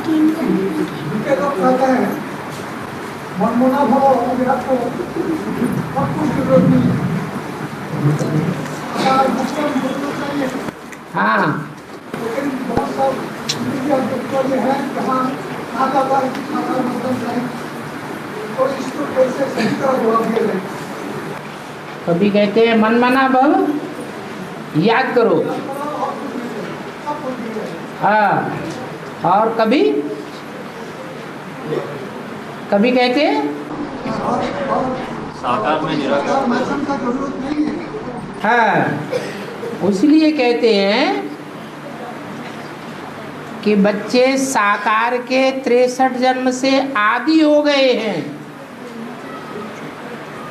उनके लोग कहते हैं मनमुना भाव विराट को सब कुछ की जरूरत नहीं है। चाहिए हाँ, लेकिन बहुत सब है जहाँ साकार मतलब है तो इसको कैसे सही तरह जवाब दिया जाए। कभी कहते हैं मन मना भव याद करो, हाँ, और कभी कभी कहते हैं साकार में निराकार का जरूरत नहीं है। हाँ, इसलिए कहते हैं कि बच्चे साकार के 63 जन्म से आदी हो गए हैं।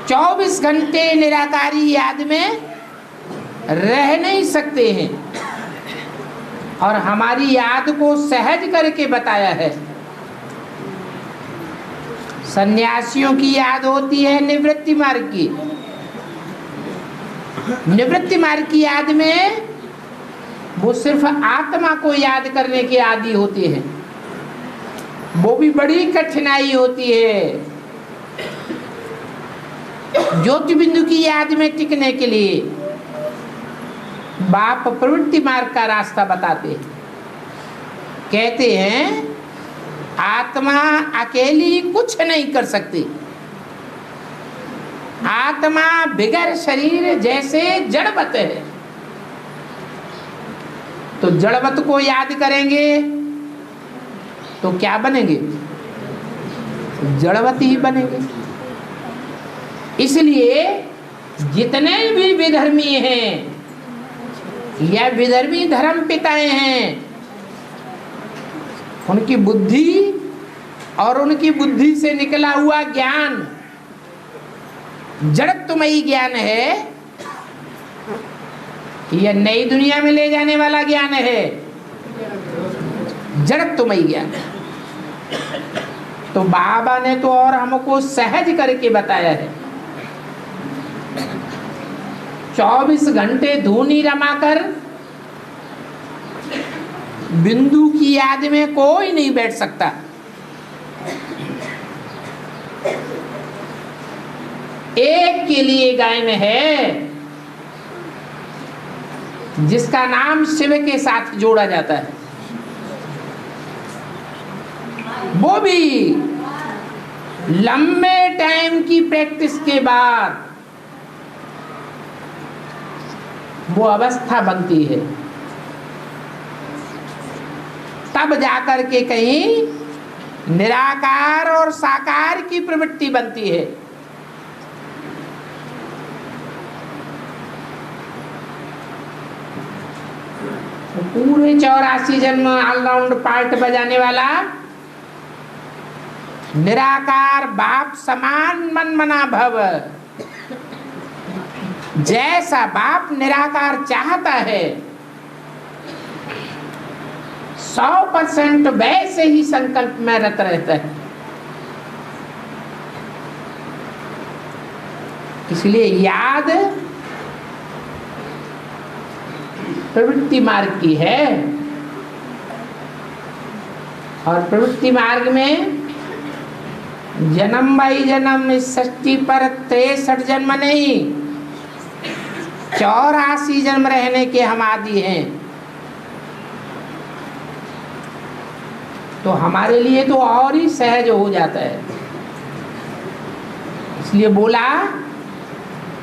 24 घंटे निराकारी याद में रह नहीं सकते हैं और हमारी याद को सहज करके बताया है। सन्यासियों की याद होती है निवृत्ति मार्ग की। निवृत्ति मार्ग की याद में वो सिर्फ आत्मा को याद करने के आदी होते हैं, वो भी बड़ी कठिनाई होती है। ज्योति बिंदु की याद में टिकने के लिए बाप प्रवृत्ति मार्ग का रास्ता बताते हैं। कहते हैं आत्मा अकेली कुछ नहीं कर सकती। आत्मा बिगर शरीर जैसे जड़वत है, तो जड़वत को याद करेंगे तो क्या बनेंगे? जड़वत ही बनेंगे। इसलिए जितने भी विधर्मी हैं या विधर्मी धर्म पिताएं हैं, उनकी बुद्धि और उनकी बुद्धि से निकला हुआ ज्ञान जड़त्वमयी ज्ञान है या नई दुनिया में ले जाने वाला ज्ञान है? जड़त्वमयी ज्ञान। तो बाबा ने तो और हमको सहज करके बताया है। 24 घंटे धूनी रमाकर बिंदु की याद में कोई नहीं बैठ सकता। एक के लिए गायन है जिसका नाम शिव के साथ जोड़ा जाता है। वो भी लंबे टाइम की प्रैक्टिस के बाद वो अवस्था बनती है, तब जाकर के कहीं निराकार और साकार की प्रवृत्ति बनती है। पूरे 84 जन्म ऑलराउंड पार्ट बजाने वाला निराकार बाप समान मन मना भव, जैसा बाप निराकार चाहता है 100% वैसे ही संकल्प में रत रहता है। इसलिए याद प्रवृत्ति मार्ग की है और प्रवृत्ति मार्ग में जन्म बाई जन्म इस सृष्टि पर 63 जन्म नहीं 84 जन्म रहने के हम आदी हैं। तो हमारे लिए तो और ही सहज हो जाता है। इसलिए बोला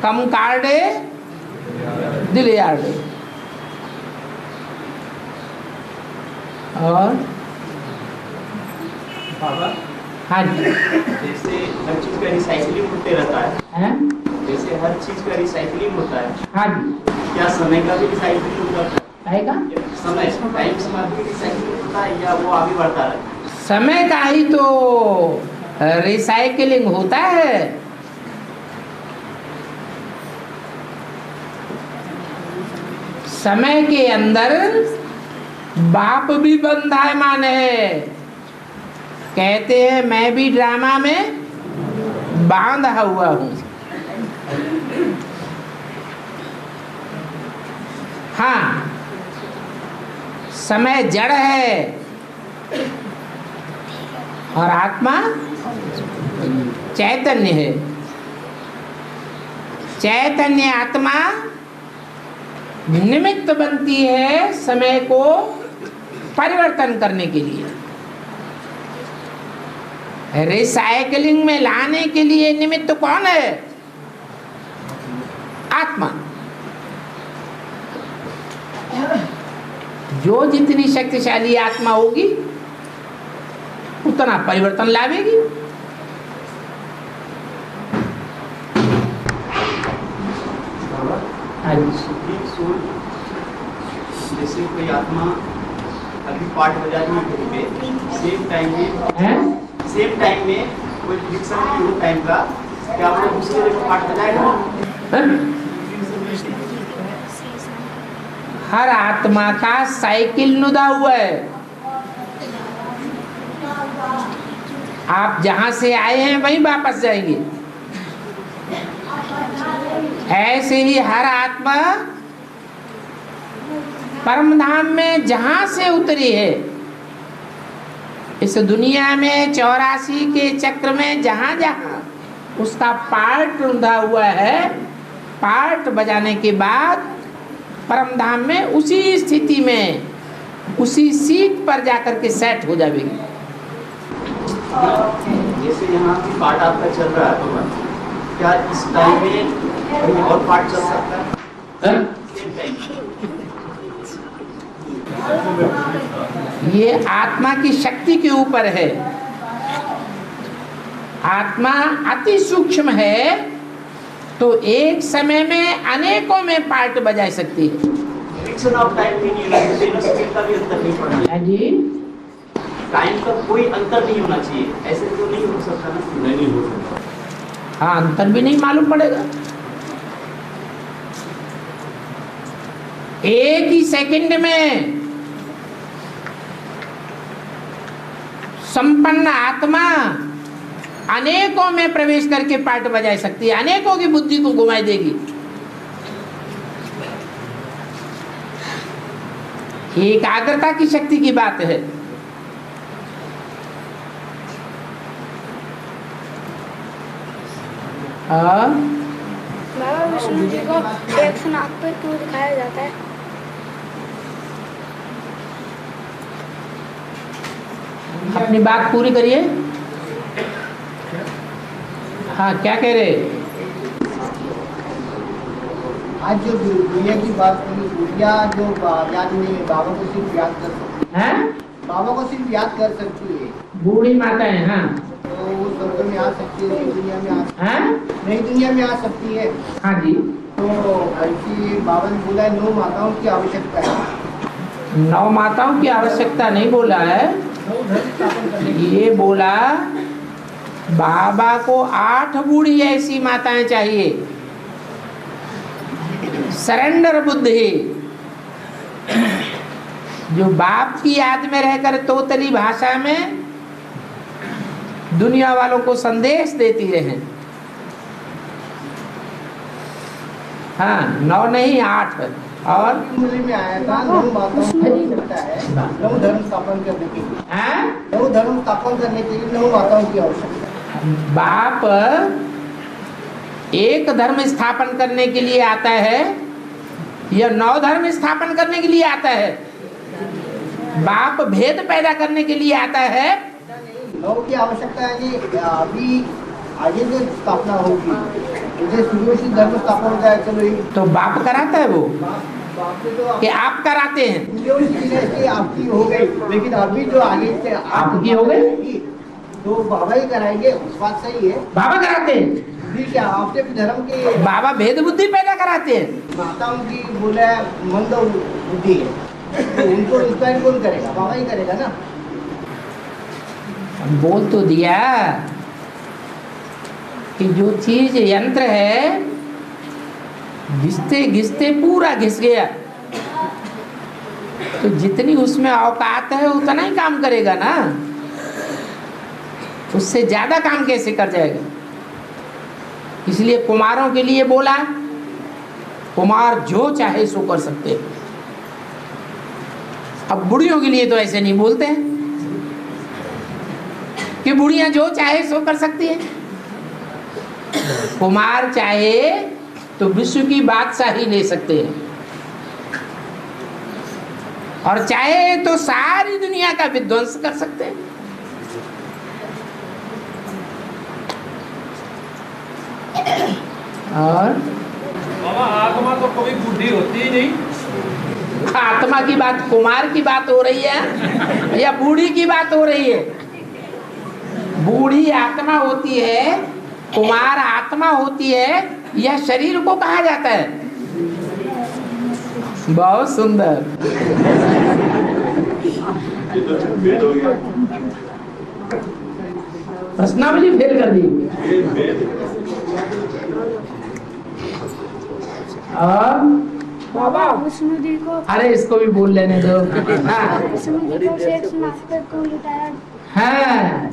कम कार्डे दिल यार्डे। और बाबा, हाँ जी, जैसे हर चीज का रिसाइकलिंग होते रहता है, जैसे हर चीज का रिसाइकलिंग होता है, हाँ जी, क्या समय का भी रिसाइकलिंग होता है? आएगा समय टाइम समाधि रिसाइकलिंग होता है या वो आगे बढ़ता रहता है? समय का ही तो रिसाइकलिंग होता है। समय के अंदर बाप भी बंधायमान है। कहते हैं मैं भी ड्रामा में बांधा हुआ हूं। हाँ, समय जड़ है और आत्मा चैतन्य है। चैतन्य आत्मा निमित्त बनती है समय को परिवर्तन करने के लिए, रिसाइकलिंग में लाने के लिए निमित्त कौन है? आत्मा। जो जितनी शक्तिशाली आत्मा होगी उतना परिवर्तन लावेगी। जैसे कोई आत्मा अभी पाठ बजा रही है, सेम टाइम में कोई फिक्सन नहीं हो टाइम का, क्या वो दूसरे जगह पाठ बजाएगा? हर आत्मा का साइकिल नुदा हुआ है। आप जहां से आए हैं वहीं वापस जाएंगे। ऐसे ही हर आत्मा परम धाम में जहां से उतरी है, इस दुनिया में 84 के चक्र में जहां जहां उसका पार्ट रुंधा हुआ है, पार्ट बजाने के बाद परम धाम में उसी स्थिति में, उसी सीट पर जाकर के सेट हो जाएगी। जैसे यहाँ भी पार्ट आपका चल रहा है, तो क्या इस टाइम में कोई और पार्ट चल सकता है? ये आत्मा की शक्ति के ऊपर है। आत्मा अति सूक्ष्म है, तो एक समय में अनेकों में पार्ट बजा सकती है। फिक्सन ऑफ टाइम भी नहीं होना चाहिए, का भी अंतर नहीं पड़ना चाहिए जी। टाइम का कोई अंतर नहीं होना चाहिए, ऐसे तो नहीं हो सकता ना? नहीं हो सकता। हाँ, अंतर भी नहीं मालूम पड़ेगा। एक ही सेकंड में संपन्न आत्मा अनेकों में प्रवेश करके पार्ट बजा सकती है, अनेकों की बुद्धि को घुमा देगी। एकाग्रता की शक्ति की बात है। बाबा विष्णु जी को 100 नाक पर क्यों दिखाया जाता है? अपनी बात पूरी करिए। हाँ, क्या कह रहे? आज जो दुनिया की बात करी, दुनिया जो याद नहीं है, बाबा को सिर्फ याद कर सकती है। बाबा को सिर्फ याद कर सकती है। बूढ़ी माता है। हाँ, तो वो स्वर्ग में आ सकती है, नई दुनिया में नई दुनिया में आ सकती है। हाँ जी। तो ऐसी बाबा ने बोला है 9 माताओं की आवश्यकता है। 9 माताओं की आवश्यकता नहीं बोला है, ये बोला बाबा को 8 बूढ़ी ऐसी माताएं चाहिए। सरेंडर बुद्धि, जो बाप की याद में रहकर तोतली भाषा में दुनिया वालों को संदेश देती रहे। हाँ, 9 नहीं 8। और मूल्य में आया था 9 माताओं की आवश्यकता है, 9 धर्म स्थापन करने के लिए। 9 धर्म स्थापन करने के लिए 9 माताओं की आवश्यकता है। बाप एक धर्म स्थापन करने के लिए आता है या 9 धर्म स्थापन करने के लिए आता है? बाप भेद पैदा करने के लिए आता है। 9 की आवश्यकता है कि अभी आगे जो स्थापना होगी, जैसे शुरू से धर्म स्थापना होता है, चलो तो बाप कराता है वो बाप से तो कि आप कराते हैं? आपकी हो गई, लेकिन अभी जो आगे से आपकी हो गई तो बाबा ही कराएंगे। उस बात सही है, बाबा कराते हैं। फिर क्या आपने धर्म के बाबा भेद बुद्धि पैदा कराते हैं। माताओं की बोला मंद बुद्धि है, तो उनको इंस्पायर कौन करेगा? बाबा ही करेगा ना। बोल तो दिया कि जो चीज यंत्र है, घिसते घिसते पूरा घिस गया, तो जितनी उसमें औकात है उतना ही काम करेगा ना, उससे ज्यादा काम कैसे कर जाएगा? इसलिए कुमारों के लिए बोला, कुमार जो चाहे सो कर सकते हैं। अब बुढ़ियों के लिए तो ऐसे नहीं बोलते हैं। कि बुढ़ियां जो चाहे सो कर सकती है? कुमार चाहे तो विश्व की बादशाही ले सकते हैं, और चाहे तो सारी दुनिया का विध्वंस कर सकते हैं। और बाबा आत्मा तो कभी बुद्धि होती ही नहीं। आत्मा की बात, कुमार की बात हो रही है या बूढ़ी की बात हो रही है? बूढ़ी आत्मा होती है, कुमार आत्मा होती है, यह शरीर को कहा जाता है। बहुत सुंदर। प्रश्नावली फेल कर दी। और बाबा विष्णु जी को अरे इसको भी बोल लेने दो। हाँ। विष्णु जी को शेषनाग को लुटाया। हाँ।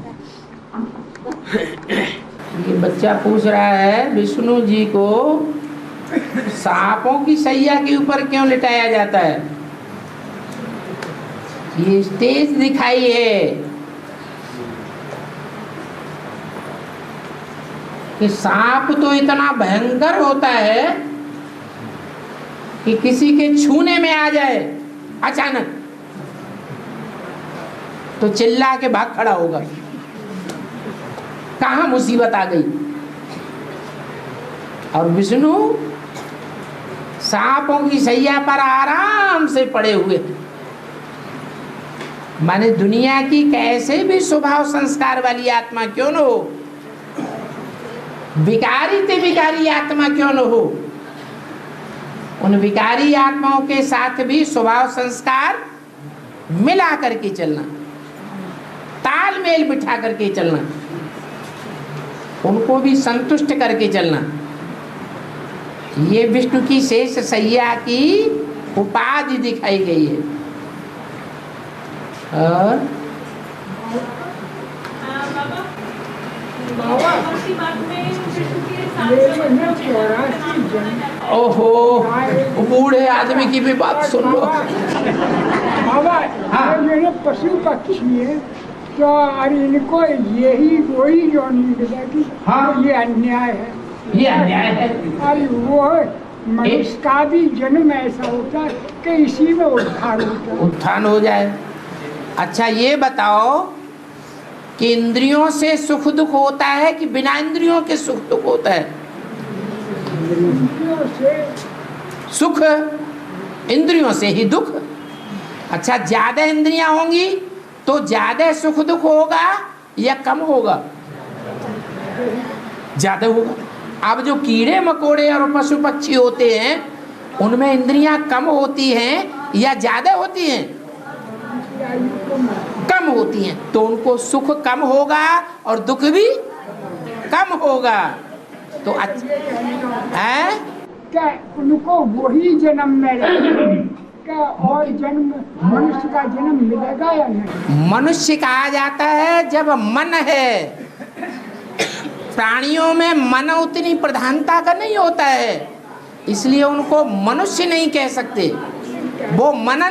ये बच्चा पूछ रहा है विष्णु जी को सांपों की सैया के ऊपर क्यों लिटाया जाता है? ये स्टेज दिखाई है कि सांप तो इतना भयंकर होता है कि किसी के छूने में आ जाए अचानक तो चिल्ला के भाग खड़ा होगा, कहाँ मुसीबत आ गई। और विष्णु सांपों की सैया पर आराम से पड़े हुए, माने दुनिया की कैसे भी स्वभाव संस्कार वाली आत्मा क्यों न हो, विकारी ते विकारी आत्मा क्यों न हो, उन विकारी आत्माओं के साथ भी स्वभाव संस्कार मिला करके चलना, तालमेल बिठा करके चलना, उनको भी संतुष्ट करके चलना, ये विष्णु की शेष सैया की उपाधि दिखाई गई है। और ओहो, बूढ़े आदमी की भी बात सुन लो। बाबा हाँ। ये मेरे पशु पक्षी है तो और इनको यही वही जो नहीं मिलेगी। हाँ। तो ये अन्याय है। ये अन्याय है। और वो मनुष्य का भी जन्म ऐसा होता है कि इसी में उद्धार होता है। उत्थान हो जाए। अच्छा ये बताओ कि इंद्रियों से सुख दुख होता है कि बिना इंद्रियों के सुख दुख होता है? इंद्रियों से सुख इंद्रियों से ही दुख। अच्छा ज्यादा इंद्रियां होंगी तो ज्यादा सुख दुख होगा या कम होगा? ज्यादा होगा। अब जो कीड़े मकोड़े और पशु पक्षी होते हैं उनमें इंद्रियां कम होती हैं या ज्यादा होती हैं? कम होती हैं, तो उनको सुख कम होगा और दुख भी कम होगा। तो है क्या उनको वही जन्म मिलेगा क्या और जन्म मनुष्य का जन्म मिलेगा या नहीं? मनुष्य कहा जाता है जब मन है। प्राणियों में मन उतनी प्रधानता का नहीं होता है, इसलिए उनको मनुष्य नहीं कह सकते। वो मन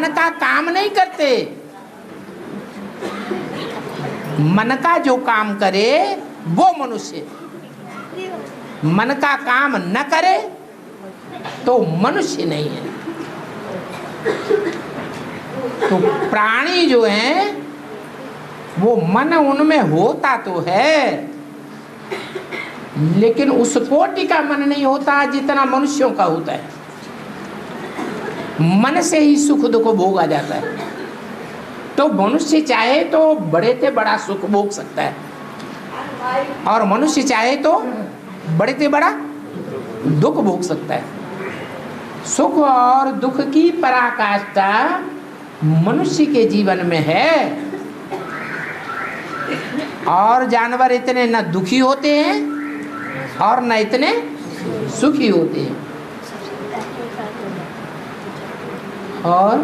का काम नहीं करते। मन का जो काम करे वो मनुष्य, मन का काम न करे तो मनुष्य नहीं है। तो प्राणी जो हैं वो मन उनमें होता तो है, लेकिन उस कोटि का मन नहीं होता जितना मनुष्यों का होता है। मन से ही सुख दुख भोगा जाता है। तो मनुष्य चाहे तो बड़े से बड़ा सुख भोग सकता है, और मनुष्य चाहे तो बड़े से बड़ा दुख भोग सकता है। सुख और दुख की पराकाष्ठा मनुष्य के जीवन में है, और जानवर इतने न दुखी होते हैं और न इतने सुखी होते हैं। और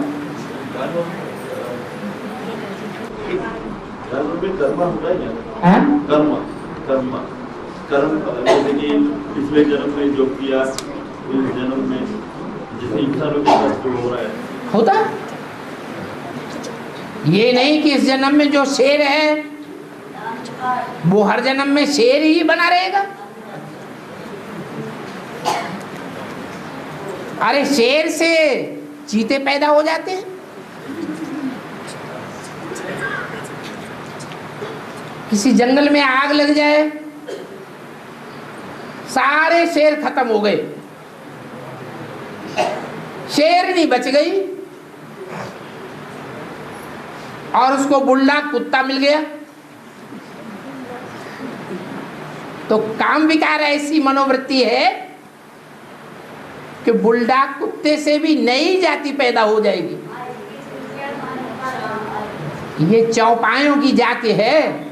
कर्म होता है क्या? हैं? कर्म जैसे कि पिछले जन्म में जो किया इस जन्म में जितनी इंसानों के साथ जो हो रहा है होता। ये नहीं कि इस जन्म में जो शेर है वो हर जन्म में शेर ही बना रहेगा? अरे शेर से चीते पैदा हो जाते हैं। किसी जंगल में आग लग जाए, सारे शेर खत्म हो गए, शेरनी बच गई और उसको बुल्ला कुत्ता मिल गया। तो काम विकार ऐसी मनोवृत्ति है कि बुल्डा कुत्ते से भी नई जाति पैदा हो जाएगी। ये चौपायों की जाति है।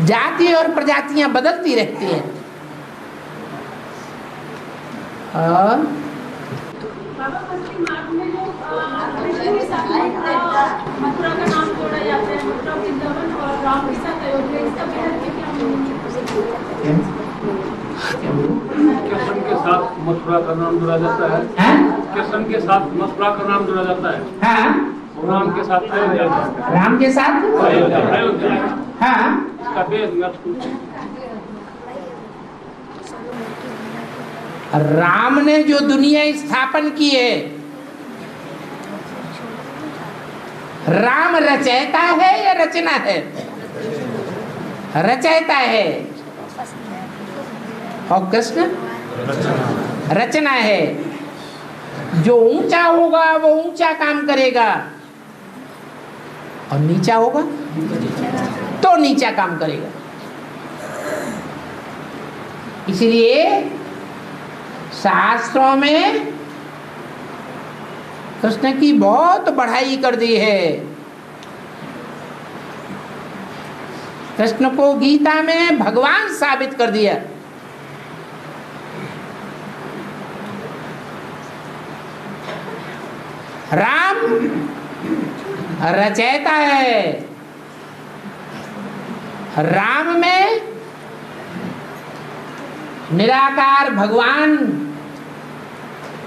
जाति और प्रजातियां बदलती रहती हैं। और मथुरा का नाम जोड़ा जाता है, मथुरा वृंदावन और राम के साथ अयोध्या, इसका मतलब कृष्ण के साथ मथुरा का नाम जोड़ा जाता है। कृष्ण के साथ मथुरा का नाम जोड़ा जाता है। हाँ, राम के साथ अयोध्या, राम के साथ अयोध्या। हाँ, इसका वेद राम ने जो दुनिया स्थापन की है, राम रचयिता है या रचना है? रचयिता है। और कृष्ण रचना है। जो ऊंचा होगा वो ऊंचा काम करेगा और नीचा होगा तो नीचा काम करेगा। इसलिए शास्त्रों में कृष्ण की बहुत बढ़ाई कर दी है। कृष्ण को गीता में भगवान साबित कर दिया। राम रचयिता है। राम में निराकार भगवान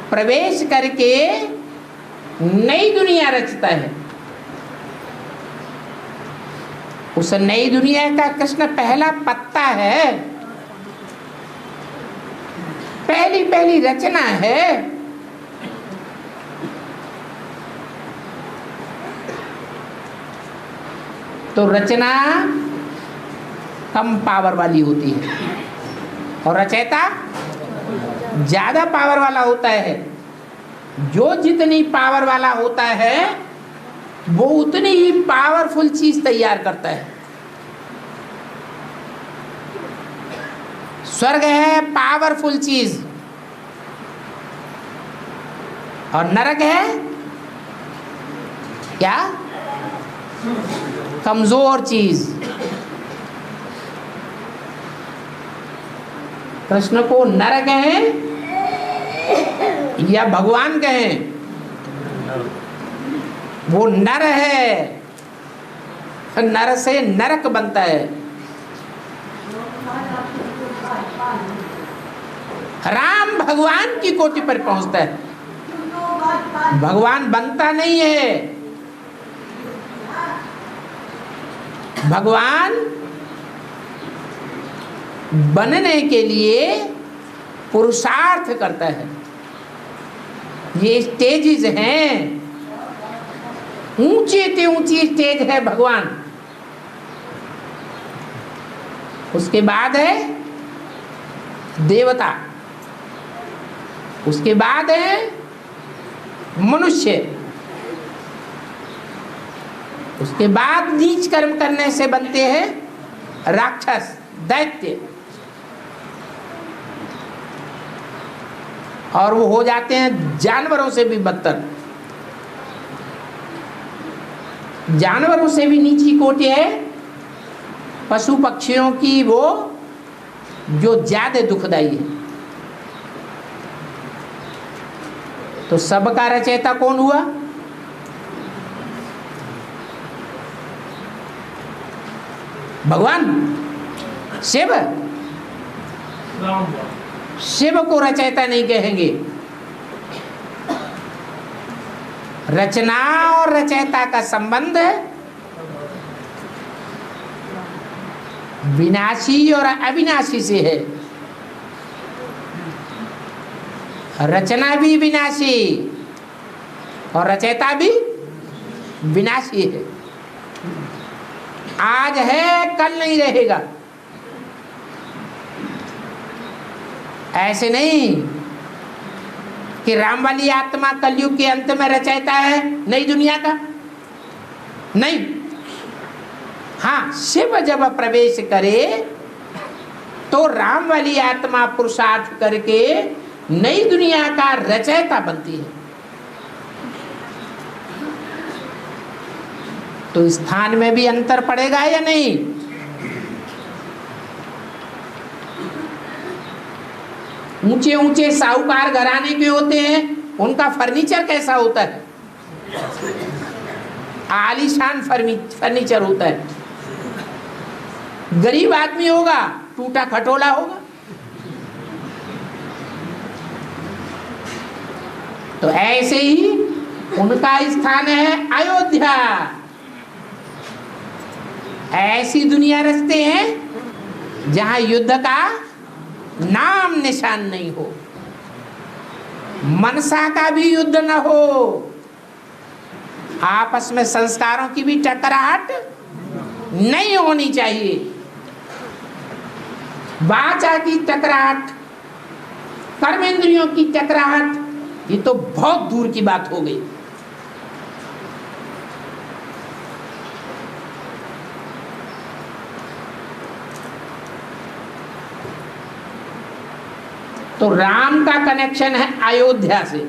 प्रवेश करके नई दुनिया रचता है। उस नई दुनिया का कृष्ण पहला पत्ता है, पहली पहली रचना है। तो रचना कम पावर वाली होती है और रचयिता ज्यादा पावर वाला होता है। जो जितनी पावर वाला होता है वो उतनी ही पावरफुल चीज तैयार करता है। स्वर्ग है पावरफुल चीज और नरक है क्या? कमजोर चीज। कृष्ण को नर कहें या भगवान कहें, वो नर है। नर से नरक बनता है। राम भगवान की कोटि पर पहुंचता है, भगवान बनता नहीं है। भगवान बनने के लिए पुरुषार्थ करता है। ये स्टेजेस हैं, ऊंची से ऊंची स्टेज है भगवान। उसके बाद है देवता, उसके बाद है मनुष्य, उसके बाद नीच कर्म करने से बनते हैं राक्षस, दैत्य, और वो हो जाते हैं जानवरों से भी बदतर। जानवरों से भी नीची कोटि है पशु पक्षियों की, वो जो ज्यादा दुखदाई है। तो सबका रचयिता कौन हुआ? भगवान शिव। शिव को रचयिता नहीं कहेंगे। रचना और रचयिता का संबंध विनाशी और अविनाशी से है। रचना भी विनाशी और रचयिता भी विनाशी है। आज है कल नहीं रहेगा। ऐसे नहीं कि राम वाली आत्मा कलयुग के अंत में रचयिता है नई दुनिया का, नहीं। हाँ, शिव जब प्रवेश करे तो राम वाली आत्मा पुरुषार्थ करके नई दुनिया का रचयिता बनती है। तो स्थान में भी अंतर पड़ेगा या नहीं? ऊंचे ऊंचे साहूकार घराने के होते हैं, उनका फर्नीचर कैसा होता है? आलीशान फर्नीचर होता है। गरीब आदमी होगा, टूटा खटोला होगा। तो ऐसे ही उनका स्थान है अयोध्या। ऐसी दुनिया रचते हैं जहां युद्ध का नाम निशान नहीं हो, मनसा का भी युद्ध न हो, आपस में संस्कारों की भी टकराहट नहीं होनी चाहिए, वाचा की टकराहट, कर्मेंद्रियों की टकराहट, ये तो बहुत दूर की बात हो गई। तो राम का कनेक्शन है अयोध्या से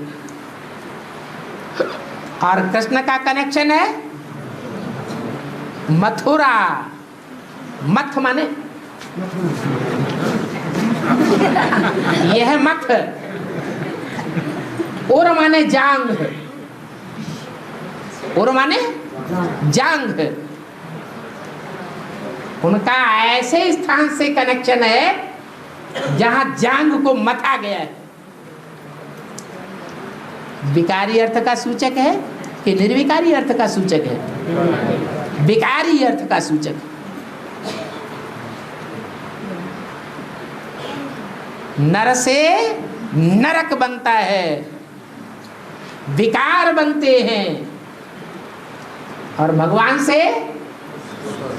और कृष्ण का कनेक्शन है मथुरा। मथ माने यह मथ, और माने जांग, और माने जांग। उनका ऐसे स्थान से कनेक्शन है जहां जांग को मथा गया है। विकारी अर्थ का सूचक है कि निर्विकारी अर्थ का सूचक है? विकारी अर्थ का सूचक। नर से नरक बनता है, विकार बनते हैं, और भगवान से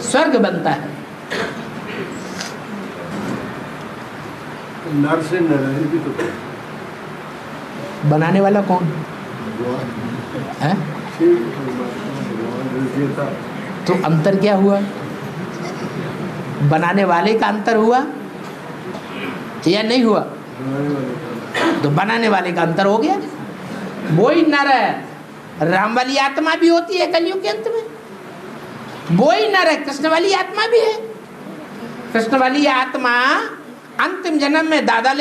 स्वर्ग बनता है। नर से नर भी तो बनाने वाला कौन है? तो अंतर क्या हुआ? बनाने वाले का अंतर हुआ या नहीं हुआ? तो बनाने वाले का अंतर हो गया। वो ही नर है। राम वाली आत्मा भी होती है कलयुग के अंत में, वो ही नर है। कृष्ण वाली आत्मा भी है। कृष्ण वाली आत्मा अंतिम जन्म में दादा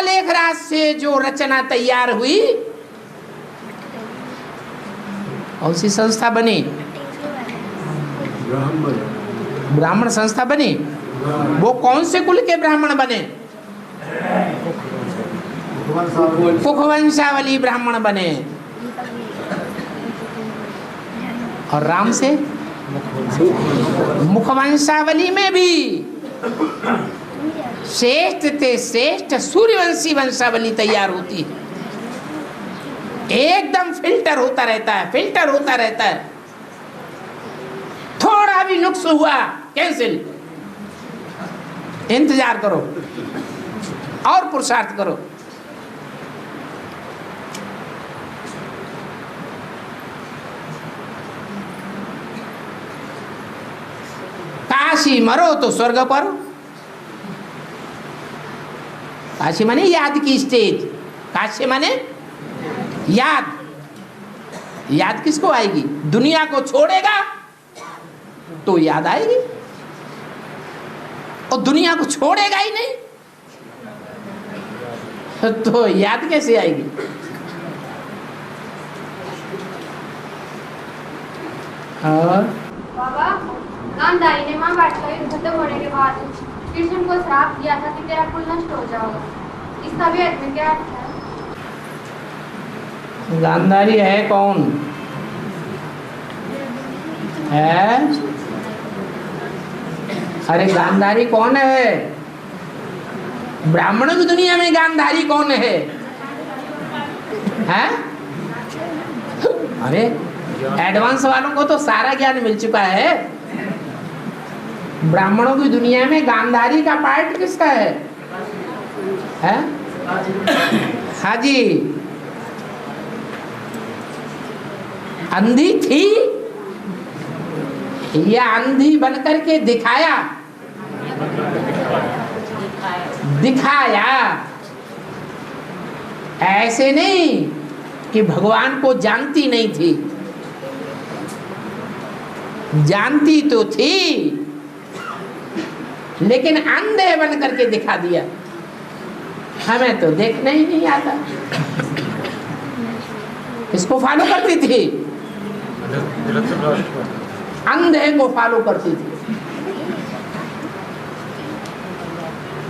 लेखराज से जो रचना तैयार हुई, कौन सी संस्था बनी? ब्राह्मण संस्था बनी। वो कौन से कुल के ब्राह्मण बने? कुखवंशावली ब्राह्मण बने। और राम से मुखवंशावली में भी श्रेष्ठ ते श्रेष्ठ सूर्यवंशी वंशावली तैयार होती है। एकदम फिल्टर होता रहता है, फिल्टर होता रहता है। थोड़ा भी नुक्स हुआ कैंसिल। इंतजार करो और पुरुषार्थ करो। काशी मरो तो स्वर्ग पर। काशी माने याद की स्टेज। काशी माने याद। याद किसको आएगी? दुनिया को छोड़ेगा तो याद आएगी, और दुनिया को छोड़ेगा ही नहीं तो याद कैसे आएगी? और बाबा, गांधारी ने महाभारत का युद्ध खत्म होने के बाद कृष्ण को श्राप दिया था कि तेरा कुल नष्ट हो जाएगा। इसका भी अर्थ में क्या अर्थ है? गांधारी है कौन? है अरे गांधारी कौन है? ब्राह्मणों की दुनिया में गांधारी कौन है? हैं? अरे एडवांस वालों को तो सारा ज्ञान मिल चुका है। ब्राह्मणों की दुनिया में गांधारी का पार्ट किसका है? हैं? हाँ जी, अंधी थी या अंधी बनकर के दिखाया? दिखाया। ऐसे नहीं कि भगवान को जानती नहीं थी, जानती तो थी लेकिन अंधे बन करके दिखा दिया। हमें तो देखना ही नहीं आता। इसको फॉलो करती थी, अंधे को फॉलो करती थी।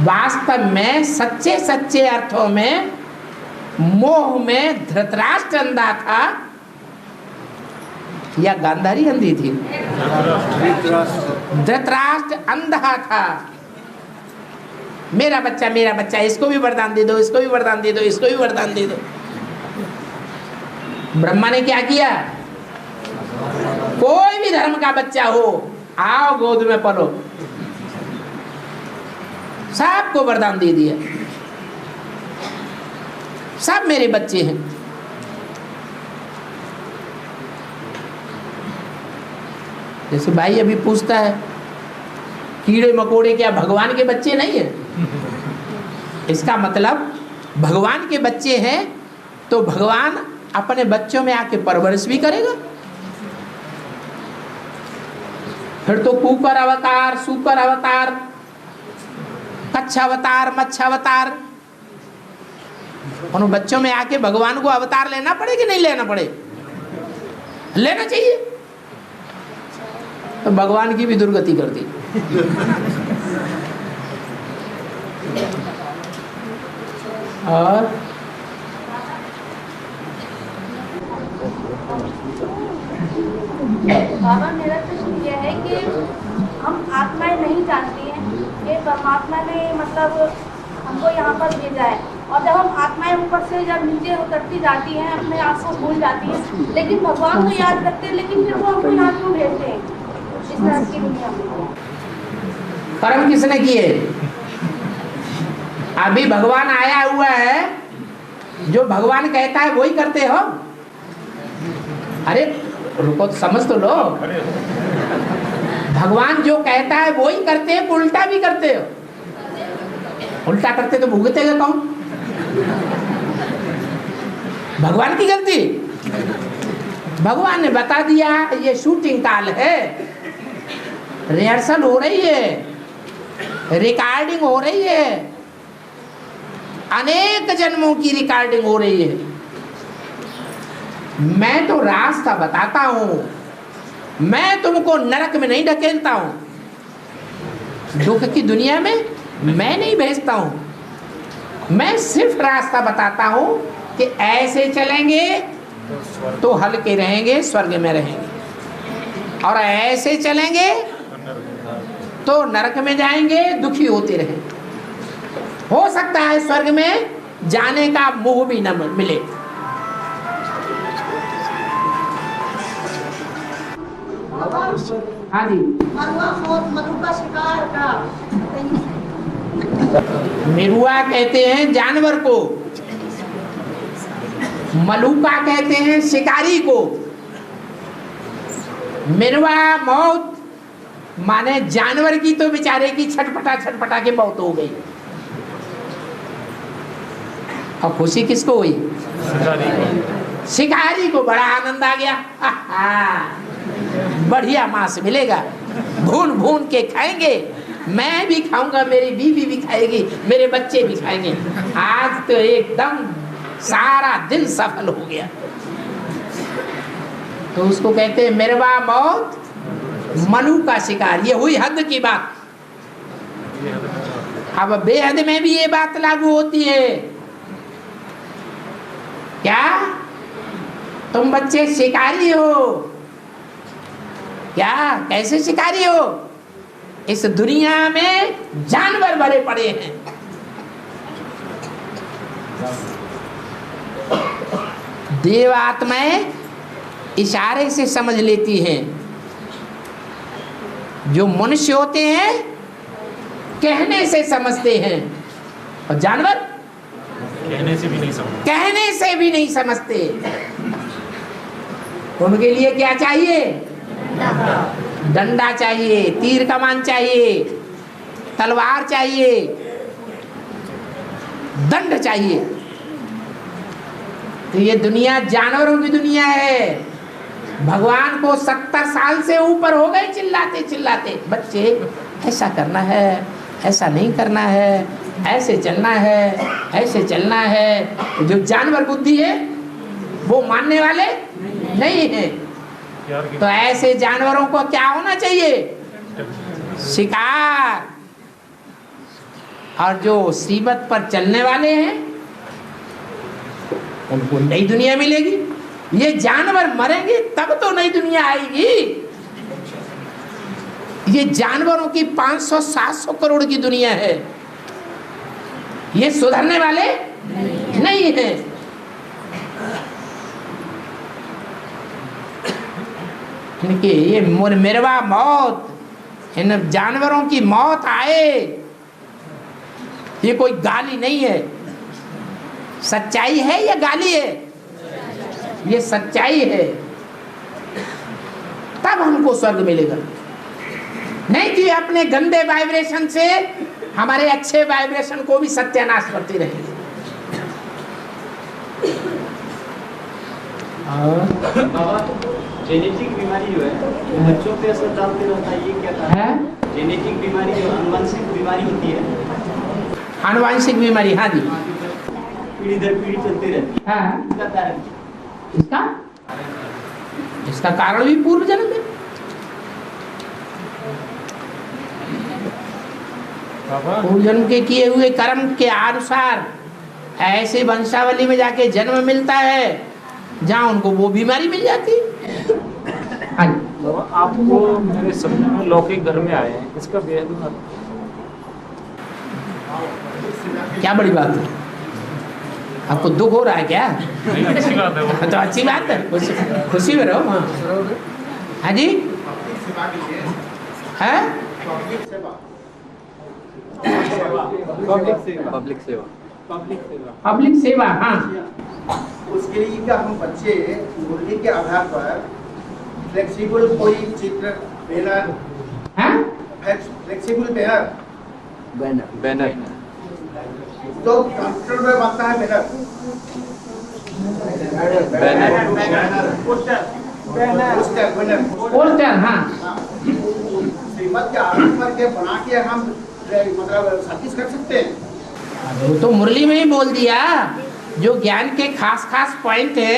वास्तव में सच्चे सच्चे अर्थों में मोह में धृतराष्ट्र अंधा था या गांधारी अंधी थी? धृतराष्ट्र अंधा था। मेरा बच्चा, इसको भी वरदान दे दो, इसको भी वरदान दे दो, इसको भी वरदान दे दो। ब्रह्मा ने क्या किया? कोई भी धर्म का बच्चा हो, आओ गोद में पलो, सबको वरदान दे दिया। सब मेरे बच्चे हैं। जैसे भाई अभी पूछता है कीड़े मकोड़े क्या भगवान के बच्चे नहीं है? इसका मतलब भगवान के बच्चे हैं तो भगवान अपने बच्चों में आके परवरिश भी करेगा। फिर तो कुकर अवतार, सुकर अवतार, कच्छ अवतार, मच्छ अवतार, उन बच्चों में आके भगवान को अवतार लेना पड़े कि नहीं लेना पड़े? लेना चाहिए। तो भगवान की भी दुर्गति कर दी। और बाबा, मेरा प्रश्न यह है कि हम आत्माएं नहीं जानती हैं कि परमात्मा ने मतलब हमको यहाँ पर भेजा है, और जब हम आत्माएं ऊपर से जब नीचे उतरती जाती हैं अपने आप को भूल जाती हैं, लेकिन भगवान को याद करते हैं, लेकिन फिर वो हमको यहाँ क्यों भेजते हैं इस तरह की दुनिया में? कर्म किसने किए? अभी भगवान आया हुआ है, जो भगवान कहता है वही करते हो। अरे रुको तो समझ तो लो, भगवान जो कहता है वही करते हैं, उल्टा भी करते हो। उल्टा करते तो भुगतेगा कौन? भगवान की गलती। भगवान ने बता दिया ये शूटिंग काल है, रिहर्सल हो रही है, रिकॉर्डिंग हो रही है, अनेक जन्मों की रिकॉर्डिंग हो रही है। मैं तो रास्ता बताता हूं, मैं तुमको नरक में नहीं ढकेलता हूं, दुख की दुनिया में मैं नहीं भेजता हूं। मैं सिर्फ रास्ता बताता हूं कि ऐसे चलेंगे तो हल्के रहेंगे, स्वर्ग में रहेंगे, और ऐसे चलेंगे तो नरक में जाएंगे, दुखी होते रहेंगे। हो सकता है स्वर्ग में जाने का मोह भी न मिले। हाँ जी, मधु का शिकार का मिरुआ कहते हैं जानवर को, मलूका कहते हैं शिकारी को। मिरुआ मौत माने जानवर की तो बेचारे की छटपटा छटपटा के मौत हो गई, और खुशी किसको हुई? शिकारी को बड़ा आनंद आ गया। बढ़िया मांस मिलेगा, भून भून के खाएंगे, मैं भी खाऊंगा, मेरी बीवी भी खाएगी, मेरे बच्चे भी खाएंगे। आज तो एकदम सारा दिन सफल हो गया। तो उसको कहते हैं मिरवा मौत, मनु का शिकार। ये हुई हद की बात। अब बेहद में भी ये बात लागू होती है। क्या तुम बच्चे शिकारी हो? क्या कैसे शिकारी हो? इस दुनिया में जानवर भरे पड़े हैं। देव आत्माएं इशारे से समझ लेती हैं, जो मनुष्य होते हैं कहने से समझते हैं, और जानवर कहने से भी नहीं समझते। उनके लिए क्या चाहिए? डंडा चाहिए, तीर कमान चाहिए, तलवार चाहिए, दंड चाहिए। तो ये दुनिया जानवरों की दुनिया है। भगवान को 70 साल से ऊपर हो गए चिल्लाते चिल्लाते, बच्चे ऐसा करना है, ऐसा नहीं करना है, ऐसे चलना है, ऐसे चलना है। जो जानवर बुद्धि है वो मानने वाले नहीं है। तो ऐसे जानवरों को क्या होना चाहिए? शिकार। और जो सीमत पर चलने वाले हैं उनको नई दुनिया मिलेगी। ये जानवर मरेंगे तब तो नई दुनिया आएगी। ये जानवरों की 500-700 करोड़ की दुनिया है, ये सुधरने वाले नहीं है। इनकी ये मेरवा मौत, इन जानवरों की मौत आए, ये कोई गाली नहीं है। सच्चाई है या गाली है? ये सच्चाई है। तब हमको स्वर्ग मिलेगा, नहीं कि अपने गंदे वाइब्रेशन से हमारे अच्छे वाइब्रेशन को भी सत्यानाश करती रहेगी। जेनेटिक बीमारी जो है बच्चों पे असर डालते रहता है, ये क्या है? जेनेटिक बीमारी जो आनुवंशिक बीमारी होती है, आनुवंशिक बीमारी, हाँ जी, पीढ़ी दर पीढ़ी चलती रहती है। हाँ। इसका कारण इसका कारण भी पूर्व जन्म है। पूर्व जन्म के किए हुए कर्म के अनुसार ऐसे वंशावली में जाके जन्म मिलता है जहाँ उनको वो बीमारी मिल जाती है। आपको मेरे सपने में लौकिक घर में आए हैं, इसका बेहद क्या बड़ी बात है? आपको दुख हो रहा है क्या? नहीं, अच्छी बात है वो। तो अच्छी बात है, खुशी में रहो। हाँ जी, है पब्लिक सेवा। हाँ, उसके लिए क्या हम बच्चे मुरली के आधार पर फ्लेक्सिबल कोई चित्र बैनर, फ्लेक्सिबल बैनर तो कंप्यूटर में बनता है पोस्टर। हाँ, श्रीमत के आधार पर के बना के हम मतलब सर्विस कर सकते हैं। वो तो मुरली में ही बोल दिया, जो ज्ञान के खास खास पॉइंट है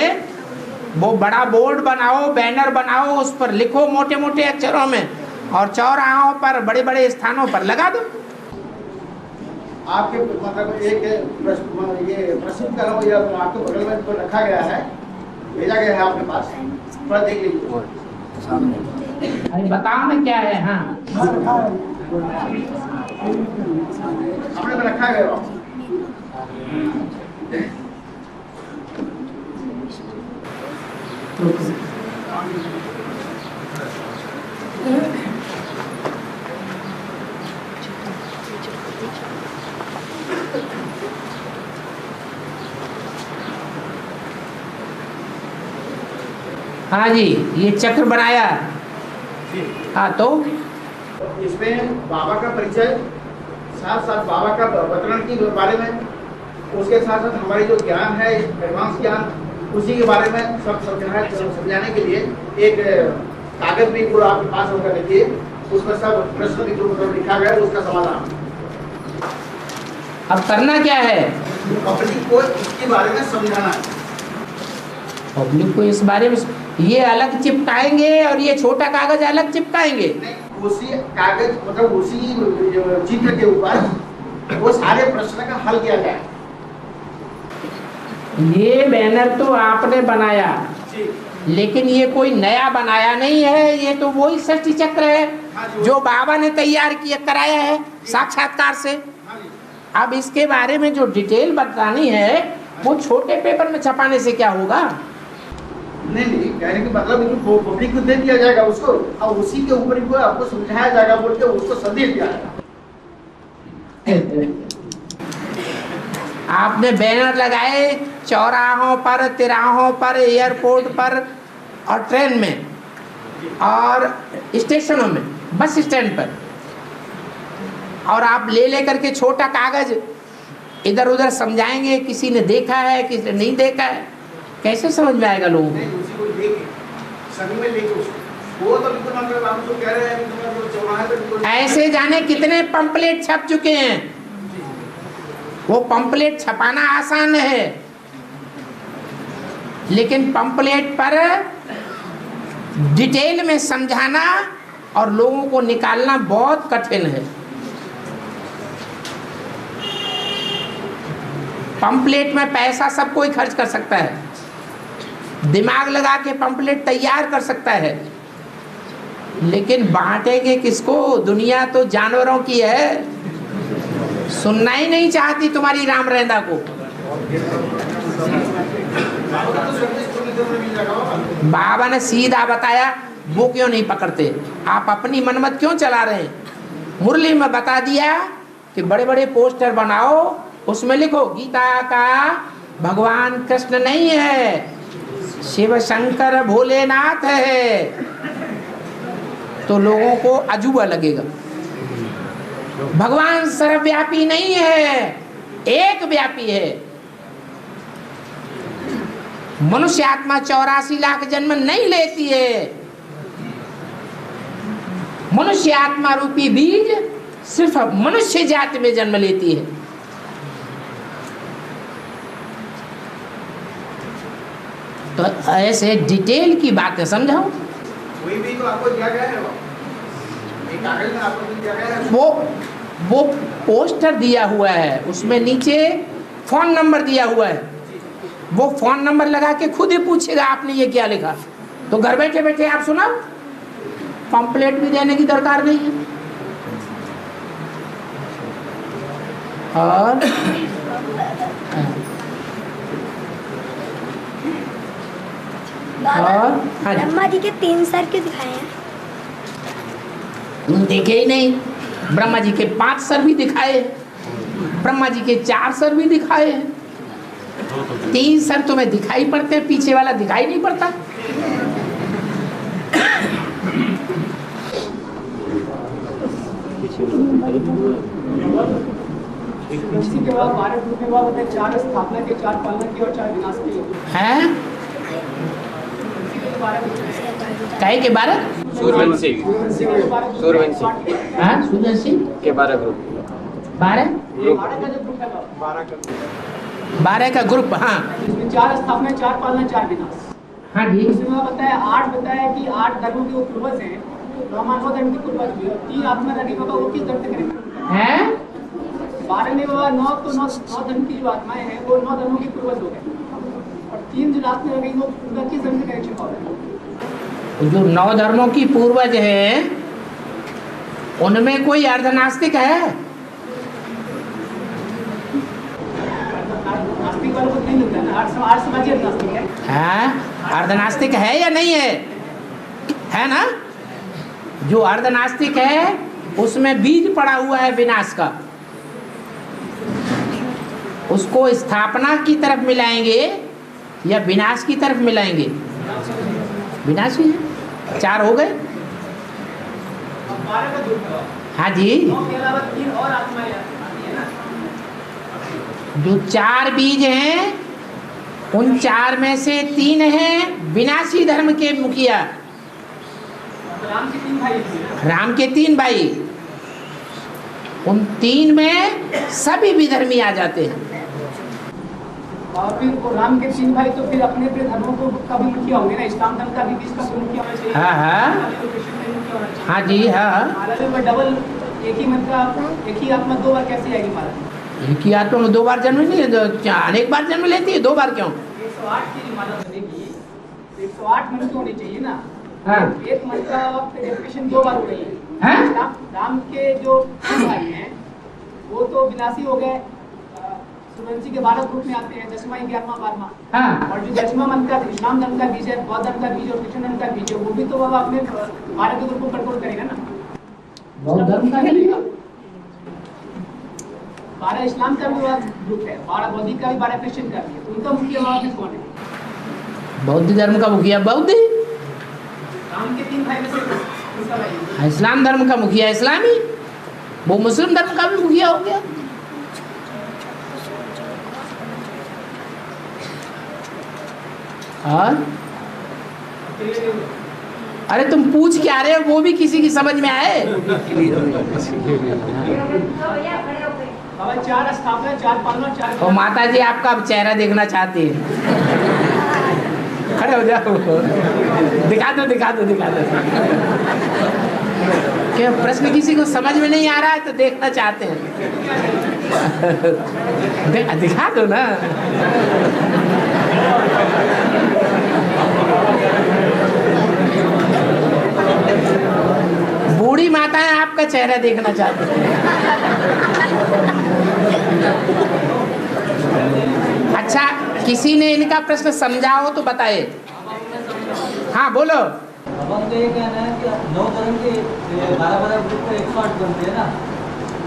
वो बड़ा बोर्ड बनाओ, बैनर बनाओ, उस पर लिखो मोटे मोटे अक्षरों में, और चौराहों पर बड़े बड़े स्थानों पर लगा दो। आपके मतलब एक ये प्रसिद्ध करो, या आपके बगल में तो रखा गया है, भेजा गया है आपके पास, थोड़ा देख लीजिए। बताओ ना क्या है। हाँ, हमने तो रखा गया। हाँ जी, ये चक्र बनाया। हाँ, तो इसमें बाबा का परिचय, साथ साथ बाबा का अवतरण के बारे में, उसके साथ साथ हमारी जो ज्ञान है, एडवांस ज्ञान, उसी के बारे में सब समझाने के लिए एक कागज भी पूरा आपके पास होकर देखिए, उसमें सब प्रश्न भी लिखा गया है, उसका समाधान। अब करना क्या है? पब्लिक को इसके बारे में समझाना है। पब्लिक को इस बारे में ये अलग चिपकाएंगे और ये छोटा कागज अलग चिपकाएंगे? उसी कागज मतलब उसी चित्र के ऊपर वो सारे प्रश्न का हल किया जाए। ये बैनर तो आपने बनाया, लेकिन ये कोई नया बनाया नहीं है, ये तो वही सृष्टि चक्र है जो बाबा ने तैयार किया कराया है साक्षात्कार से। अब इसके बारे में जो डिटेल बतानी है वो छोटे पेपर में छपाने से क्या होगा? नहीं, कहने का मतलब वो पब्लिक को दे दिया जाएगा उसको, और उसी के ऊपर ही आपको समझाया जाएगा बोल के उसको संदेश दिया जाएगा। आपने बैनर लगाए चौराहों पर, तिराहों पर, एयरपोर्ट पर और ट्रेन में और स्टेशनों में, बस स्टैंड पर, और आप ले करके छोटा कागज इधर उधर समझाएंगे, किसी ने देखा है किसी ने नहीं देखा है, कैसे समझ में आएगा लोगों को? ऐसे जाने कितने पंपलेट छप चुके हैं। वो पंपलेट छपाना आसान है, लेकिन पंपलेट पर डिटेल में समझाना और लोगों को निकालना बहुत कठिन है। पंपलेट में पैसा सब कोई खर्च कर सकता है, दिमाग लगा के पंपलेट तैयार कर सकता है, लेकिन बांटेंगे किसको? दुनिया तो जानवरों की है, सुनना ही नहीं चाहती तुम्हारी राम रेंदा को। बाबा ने सीधा बताया, वो क्यों नहीं पकड़ते? आप अपनी मनमत क्यों चला रहे हैं? मुरली में बता दिया कि बड़े बड़े पोस्टर बनाओ, उसमें लिखो गीता का भगवान कृष्ण नहीं है, शिव शंकर भोलेनाथ है, तो लोगों को अजूबा लगेगा। भगवान सर्वव्यापी नहीं है, एक व्यापी है। मनुष्य आत्मा 84 लाख जन्म नहीं लेती है। मनुष्य आत्मा रूपी बीज सिर्फ मनुष्य जाति में जन्म लेती है। तो ऐसे डिटेल की बातें समझाओ। वही भी तो आपको दिया गया है, एक कागज में आपको दिया गया है। वो पोस्टर दिया हुआ है, उसमें नीचे फोन नंबर दिया हुआ है। वो फोन नंबर लगा के खुद ही पूछेगा आपने ये क्या लिखा, तो घर बैठे बैठे आप सुनाओ, पंपलेट भी देने की दरकार नहीं है। और ब्रह्मा जी के 3 सर क्यों दिखाए हैं? देखे ही नहीं। ब्रह्मा जी के 5 सर भी दिखाए, ब्रह्मा जी के 4 सर भी दिखाए, 3 सर तुम्हें दिखाई पड़ते, पीछे वाला दिखाई नहीं पड़ता। इसी के बाद 12 ग्रुप के बाद 4 स्थापना के, 4 पालना की और 4 विनाश की हैं? काहे के 12? सूर्यवंशी हाँ, सूर्यवंशी के 12 ग्रुप, 12 का ग्रुप। हाँ, इसमें 4 स्थापना, 4 पालना, 4 विनाश। हाँ जी। इसमें बताया 8 बताया कि 8 धर्मों के वो पूर्वज हैं, मानव धर्म के पूर्वज भी, 3 आत्मा रखी बाबा वो किस धर्म से करेंगे हैं? 12 ने बाबा 9 तो 9 धर्म की जो आत्माएं हैं वो 9 धर्मों के पूर्वज हो गए, और 3 जो लास्ट में रह गई वो उनका किस धर्म से कनेक्शन होगा? जो 9 धर्मों की पूर्वज हैं उनमें कोई अर्धनास्तिक है? नास्तिक वालों को नहीं मिलता ना, आर्ट समाजी नास्तिक है। हाँ, अर्धनास्तिक है या नहीं है ना? जो अर्धनास्तिक है उसमें बीज पड़ा हुआ है विनाश का, उसको स्थापना की तरफ मिलाएंगे या विनाश की तरफ मिलाएंगे? विनाश ही है। 4 हो गए। 12 का ग्रुप है। हाँ जी। 9 के अलावा 3 और आत्माएं आती है ना। जो 4 बीज हैं उन 4 में से 3 हैं विनाशी धर्म के मुखिया, राम के 3 भाई थे। राम के 3 भाई। उन 3 में सभी विधर्मी आ जाते हैं। और फिर वो राम के 3 भाई तो फिर अपने अपने धर्मों को कभी मुखिया होंगे ना, इस्लाम धर्म का भी इसका मुखिया होना चाहिए। हाँ हाँ हाँ जी हाँ। महाराज में डबल एक ही मतलब एक ही आत्मा 2 बार कैसे आएगी महाराज? एक ही आत्मा में 2 बार जन्म नहीं, अनेक बार जन्म लेती है, 2 बार क्यों? 108 की माला बनेगी, 108 मंत्र होने चाहिए ना। हाँ। एक मंत्र का डेफिनेशन 2 बार हो गई है। हाँ? राम के जो भाई हैं वो तो विनाशी हो गए, सूर्यवंशी के 12 ग्रुप में आते हैं, 10वां 11वां 12वां। हाँ। और जो 10वां मंत्र का इस्लाम धर्म का बीज है, बौद्ध धर्म का बीज और कृष्ण धर्म का बीज है, वो भी तो बाबा अपने 12 के ग्रुप को कंट्रोल करेगा ना। बौद्ध धर्म का नहीं, 12 इस्लाम का भी ग्रुप है, 12 बौद्धिक का भी, 12 क्रिश्चियन का भी है, तो उनका मुखिया वहाँ पे कौन है? बौद्ध धर्म का मुखिया बौद्ध, राम के 3 भाई में से उनका भाई। इस्लाम धर्म का मुखिया इस्लामी, वो मुस्लिम धर्म का भी मुखिया हो गया। और अरे तुम पूछ क्या रहे हो, वो भी किसी की समझ में आए? बाबा 4 स्थापना, 4 पालना, 4। और माता जी आपका अब चेहरा देखना चाहती है, खड़े हो जाओ, दिखा दो दिखा दो दिखा दो। क्या प्रश्न किसी को समझ में नहीं आ रहा है तो देखना चाहते हैं? दिखा दो ना। बूढ़ी माताएं आपका चेहरा देखना चाहती हैं। अच्छा, किसी ने इनका प्रश्न समझा हो तो बताए। हाँ बोलो। अब हम तो ये कहना है कि 9 धर्म के 12 ग्रुप के 108 बनते हैं ना।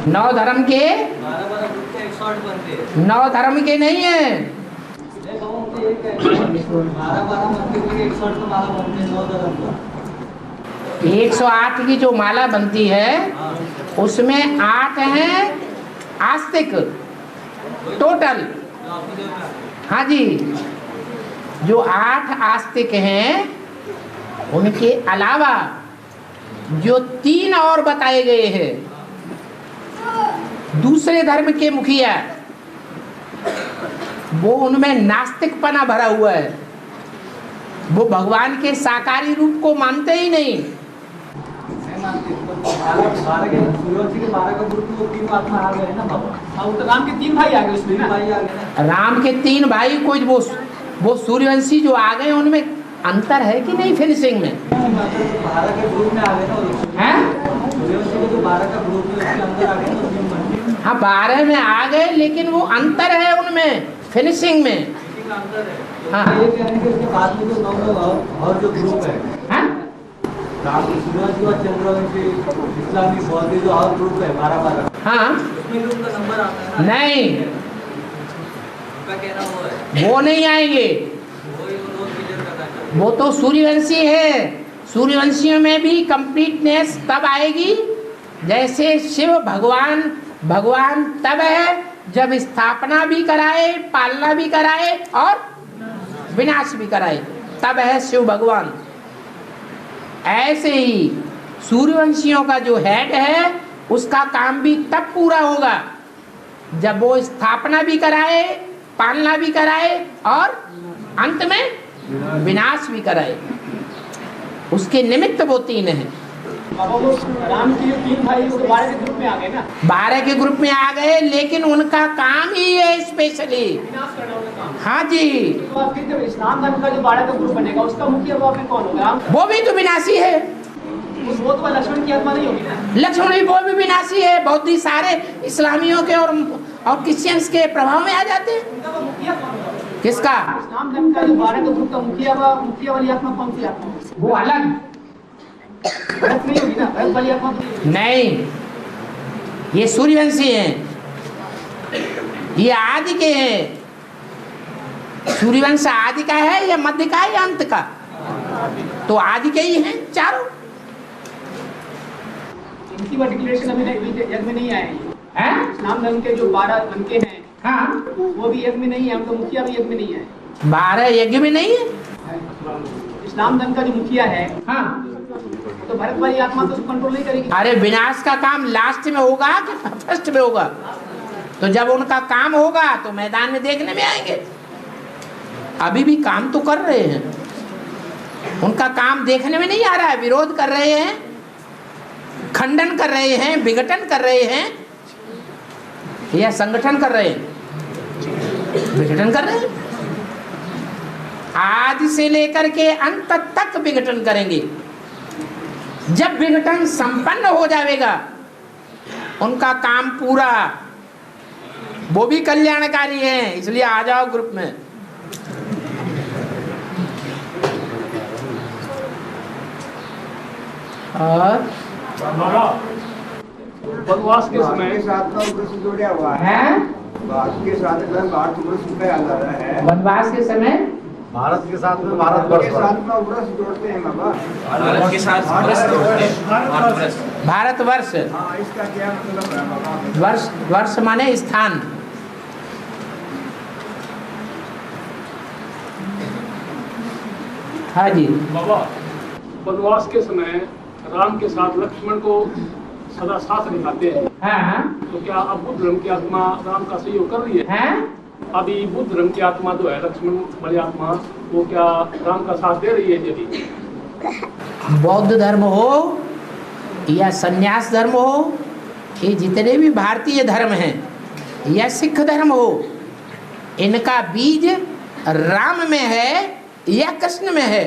9 धर्म के 12 ग्रुप के 108 बनते हैं। 9 धर्म के नहीं है। देखो हम तो ये कहते हैं 12 मंत्र के 108 तो माला बनते हैं 9 धर्म का। 108 की जो माला बनती है उसमें 8 हैं आस्तिक टोटल। हाँ जी, जो 8 आस्तिक हैं उनके अलावा जो 3 और बताए गए हैं दूसरे धर्म के मुखिया, वो उनमें नास्तिकपना भरा हुआ है, वो भगवान के साकारी रूप को मानते ही नहीं। 12 के सूर्यवंशी के 12 का ग्रुप वो 3 आत्मा आ गए ना बाबा। हाँ, तो राम के 3 भाई आ गए उसमें ना। भाई आ गए ना। राम के 3 भाई कोई वो सूर्यवंशी जो आ गए उनमें अंतर है कि नहीं फिनिशिंग में? 12 के ग्रुप में आ गए ना। हैं? सूर्यवंशी के जो 12 का ग्रुप है उसके अंदर आ गए ना। हाँ 12 में आ गए, लेकिन वो अंतर है उनमें फिनिशिंग में। हाँ ये कह रहे हैं कि उसके बाद में जो 9 और जो ग्रुप है, हाँ? राम सूर्यवंशी और चंद्रवंशी इस्लामी बौद्ध जो और ग्रुप है 12 हाँ उसमें भी उनका नंबर आता है ना। नहीं, उनका कहना वो है वो नहीं आएंगे। वही वो क्लियर करना है। वो तो सूर्यवंशी है। सूर्यवंशियों में भी कंप्लीटनेस तब आएगी जैसे शिव भगवान तब है जब स्थापना भी कराए, पालना भी कराए और विनाश भी कराए, तब है शिव भगवान। ऐसे ही सूर्यवंशियों का जो हेड है उसका काम भी तब पूरा होगा जब वो स्थापना भी कराए, पालना भी कराए और अंत में विनाश भी कराए। उसके निमित्त वो 3 हैं। बाबा वो राम के 3 भाई वो 12 के ग्रुप में आ गए ना। 12 के ग्रुप में आ गए, लेकिन उनका काम ही है स्पेशली। विनाश करना उनका काम। हाँ जी। तो आप फिर जब इस्लाम धर्म का जो 12 का ग्रुप बनेगा उसका मुखिया वो आपने कौन होगा? वो भी तो विनाशी है। वो तो लक्ष्मण की आत्मा नहीं होगी ना। लक्ष्मण भी वो भी विनाशी है। बौद्धी सारे इस्लामियों के और क्रिश्चियंस के प्रभाव में आ जाते हैं। उनका वो मुखिया कौन होगा? किसका? इस्लाम धर्म का जो 12 का ग्रुप का मुखिया वाली आत्मा कौन सी आत्मा? वो अलग भरत नहीं होगी ना। भरत वाली आत्मा नहीं, ये सूर्यवंशी हैं, ये आदि के हैं। सूर्यवंश आदि का है या मध्य का है या अंत का? तो आदि के ही हैं चारों। इनकी वो डिक्लेरेशन अभी यज्ञ में नहीं आए हैं? इस्लाम धर्म के जो 12 बनके हैं हाँ, वो भी यज्ञ में नहीं है। उनका मुखिया भी यज्ञ में नहीं है। 12 यज्ञ में नहीं है। इस्लाम धर्म का जो मुखिया है हाँ, तो भरत वाली आत्मा तो कंट्रोल नहीं करेगी। अरे विनाश का काम लास्ट में होगा कि फर्स्ट में होगा? तो जब उनका काम होगा तो मैदान में देखने में आएंगे। अभी भी काम तो कर रहे हैं, उनका काम देखने में नहीं आ रहा है। विरोध कर रहे हैं, खंडन कर रहे हैं, विघटन कर रहे हैं या संगठन कर रहे हैं? विघटन कर रहे हैं। आदि से लेकर के अंत तक विघटन करेंगे। जब विघटन संपन्न हो जाएगा उनका काम पूरा, वो भी कल्याणकारी है, इसलिए आ जाओ ग्रुप में। और वनवास के समय साथ में वृक्ष जुड़ा हुआ है, भारत के साथ में भारत वृक्ष पे आ रहा है। वनवास के समय भारत के साथ में भारत के साथ में वृक्ष जोड़ते हैं बाबा। भारत के साथ वृक्ष जोड़ते हैं। भारतवर्ष, हाँ, इसका क्या मतलब है बाबा? वर्ष, वर्ष माने स्थान। हाँ जी बाबा, वनवास के समय राम के साथ लक्ष्मण को सदा साथ निभाते हैं। हाँ तो क्या अब बुद्ध धर्म की आत्मा राम का सहयोग कर रही है? हैं? अभी बुद्ध धर्म की आत्मा जो है, लक्ष्मण वाली आत्मा, वो क्या राम का साथ दे रही है? यदि बौद्ध धर्म हो या संन्यास धर्म हो, ये जितने भी भारतीय धर्म हैं या सिख धर्म हो, इनका बीज राम में है या कृष्ण में है?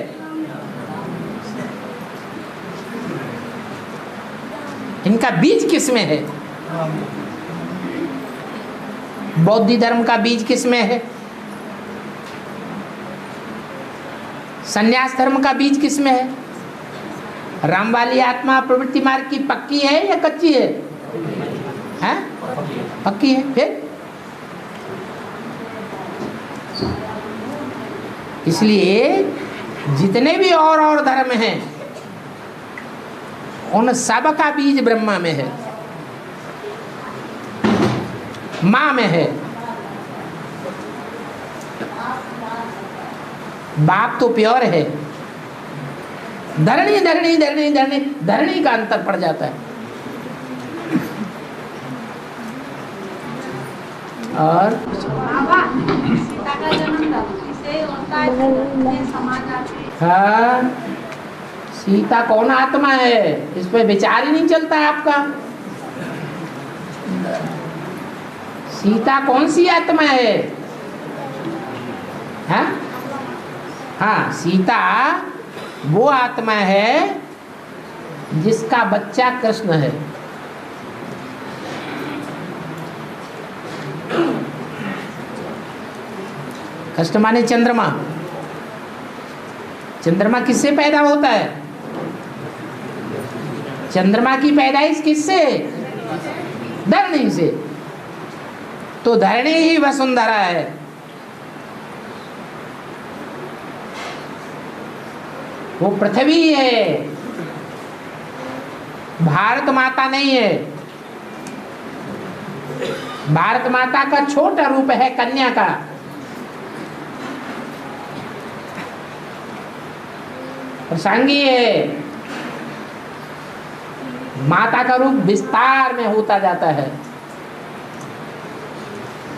इनका बीज किस में है? बौद्ध धर्म का बीज किस में है? संन्यास धर्म का बीज किस में है? राम वाली आत्मा प्रवृत्ति मार्ग की पक्की है या कच्ची है? हैं? पक्की है। फिर इसलिए जितने भी और धर्म हैं उन सब का बीज ब्रह्मा में है, माँ में है। बाप तो प्योर है, धरणी धरणी धरणी धरणी धरणी का अंतर पड़ जाता है। और सीता का जन्म था, इसे होता है समाज आते। हाँ, सीता कौन आत्मा है, इस पे विचार ही नहीं चलता है आपका। सीता कौन सी आत्मा है? हाँ? हाँ, सीता वो आत्मा है जिसका बच्चा कृष्ण है। कृष्ण माने चंद्रमा। चंद्रमा किससे पैदा होता है? चंद्रमा की पैदाइश किससे? धरणी से। तो धरणी ही वसुंधरा है। वो पृथ्वी है, भारत माता नहीं है। भारत माता का छोटा रूप है कन्या का। प्रसंगी है, माता का रूप विस्तार में होता जाता है।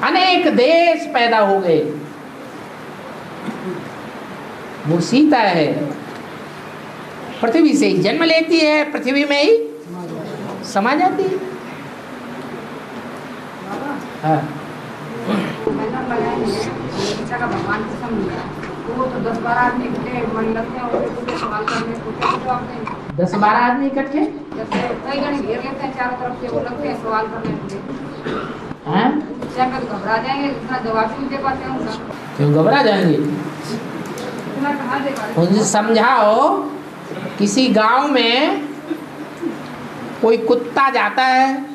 अनेक देश पैदा हो गए, वो सीता है। पृथ्वी से ही जन्म लेती है, पृथ्वी में ही समा जाती है। हाँ। भगवान को समझा, वो तो 10-12 आदमी इकट्ठे मन लगते हैं, और सवाल करने को 10-12 आदमी इकट्ठे कई जने घेर लेते हैं चारों तरफ से, वो लगते हैं सवाल करने के लिए। हाँ? तो घबरा जाएंगे, इतना जवाब भी नहीं दे पाते हैं उनका। क्यों घबरा जाएंगे? इतना कहाँ दे पाते? उनसे समझाओ, किसी गांव में कोई कुत्ता जाता है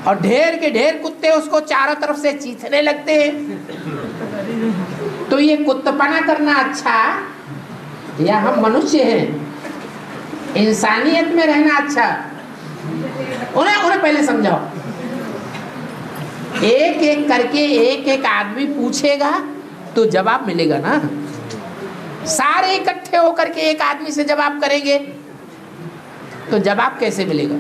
और ढेर के ढेर कुत्ते उसको चारों तरफ से चीथने लगते हैं, तो ये कुत्तपना करना अच्छा या हम मनुष्य हैं इंसानियत में रहना अच्छा? उन्हें पहले समझाओ। एक एक करके एक एक आदमी पूछेगा तो जवाब मिलेगा ना। सारे इकट्ठे होकर के एक आदमी से जवाब करेंगे तो जवाब कैसे मिलेगा?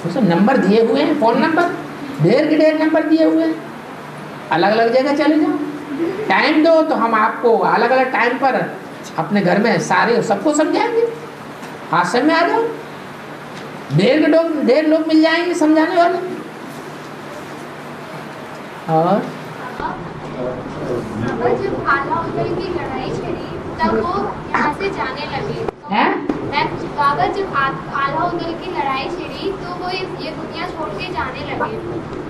उसे नंबर दिए हुए हैं, फोन नंबर ढेर के ढेर नंबर दिए हुए हैं। अलग अलग जगह चले जाओ, टाइम दो तो हम आपको अलग अलग टाइम पर अपने घर में सारे सबको समझाएंगे। आश्रम में आ जाओ, ढेर लोग मिल जाएंगे समझाने वाले। और बाबा जब आला उदल की लड़ाई छिड़ी तब वो यहाँ से जाने लगे। हैं? बाबा जब आला उदल की लड़ाई छिड़ी तो वो ये दुनिया छोड़ के जाने लगे।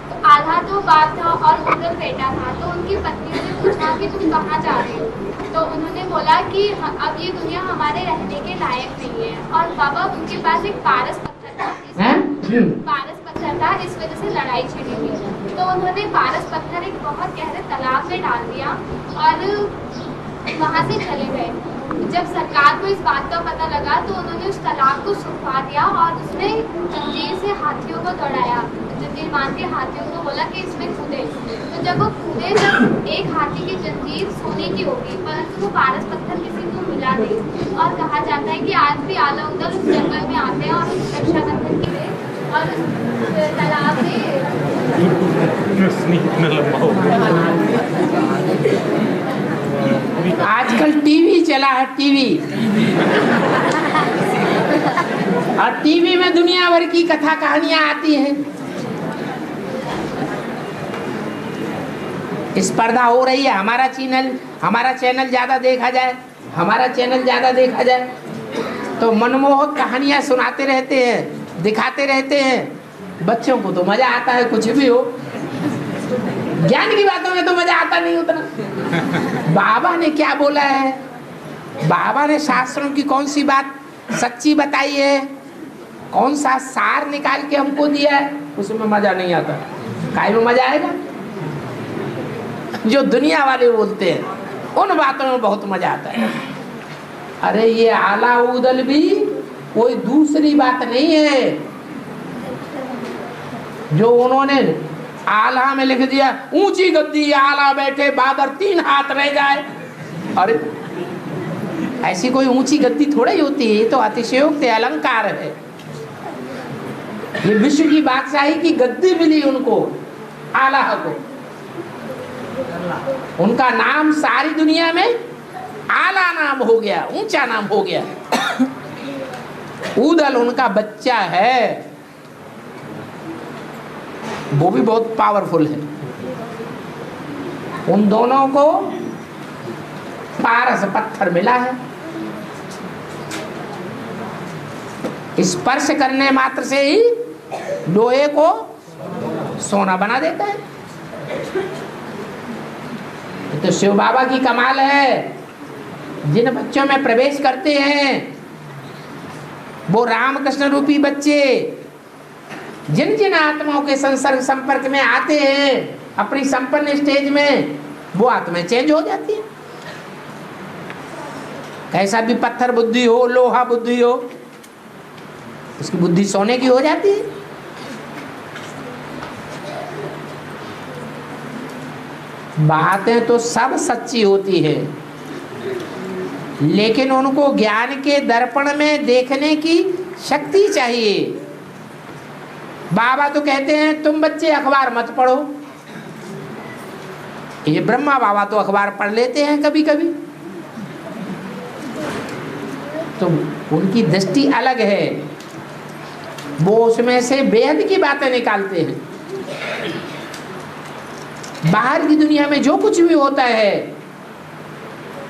तो आला तो बाप था और उदल बेटा था, तो उनकी पत्नी ने पूछा कि तुम कहाँ जा रहे हो? तो उन्होंने बोला कि अब ये दुनिया हमारे रहने के लायक नहीं है। और बाबा उनके पास एक पारस पत्थर था, पारस पत्थर था, इस वजह से लड़ाई छिड़ी हुई। तो उन्होंने पारस पत्थर एक बहुत गहरे तालाब में डाल दिया और वहाँ से चले गए। जब सरकार को इस बात का पता लगा तो उन्होंने उस तालाब को सुखवा दिया और उसमें जंजीर से हाथियों को दौड़ाया। जंजीर बांध के हाथियों को बोला कि इसमें कूदे। तो जब वो कूदे, जब एक हाथी की जंजीर सोने की होगी, परंतु वो पारस पत्थर किसी को मिला नहीं। और कहा जाता है कि आज भी आला उदल उस जंगल में आते हैं और उस रक्षाबंधन के लिए और उस तालाब आजकल टीवी चला है, टीवी, और टीवी में दुनिया भर की कथा कहानियां आती हैं। स्पर्धा हो रही है, हमारा चैनल ज्यादा देखा जाए, हमारा चैनल ज्यादा देखा जाए, तो मनमोहक कहानियां सुनाते रहते हैं, दिखाते रहते हैं। बच्चों को तो मजा आता है, कुछ भी हो, ज्ञान की बातों में तो मजा आता नहीं उतना। बाबा ने क्या बोला है? बाबा ने शास्त्रों की कौन सी बात सच्ची बताई है, कौन सा सार निकाल के हमको दिया है, उसमें मजा नहीं आता। काय में मजा आएगा? जो दुनिया वाले बोलते हैं उन बातों में बहुत मजा आता है। अरे ये आला उदल भी कोई दूसरी बात नहीं है जो उन्होंने आला में लिख दिया, ऊंची गद्दी आला बैठे बादर 3 हाथ रह जाए। अरे ऐसी कोई ऊंची गद्दी थोड़ा ही होती है, ये तो अतिशयोक्त अलंकार है। ये विश्व की बादशाही की गद्दी मिली उनको, आला को। उनका नाम सारी दुनिया में आला नाम हो गया, ऊंचा नाम हो गया। उदल उनका बच्चा है, वो भी बहुत पावरफुल है। उन दोनों को पारस पत्थर मिला है, स्पर्श करने मात्र से ही लोहे को सोना बना देता है। तो शिव बाबा की कमाल है। जिन बच्चों में प्रवेश करते हैं वो रामकृष्ण रूपी बच्चे, जिन जिन आत्माओं के संपर्क में आते हैं अपनी संपन्न स्टेज में, वो आत्माएं चेंज हो जाती है। कैसा भी पत्थर बुद्धि हो, लोहा बुद्धि हो, उसकी बुद्धि सोने की हो जाती है। बातें तो सब सच्ची होती है, लेकिन उनको ज्ञान के दर्पण में देखने की शक्ति चाहिए। बाबा तो कहते हैं तुम बच्चे अखबार मत पढ़ो। ये ब्रह्मा बाबा तो अखबार पढ़ लेते हैं कभी कभी, तो उनकी दृष्टि अलग है, वो उसमें से बेहद की बातें निकालते हैं। बाहर की दुनिया में जो कुछ भी होता है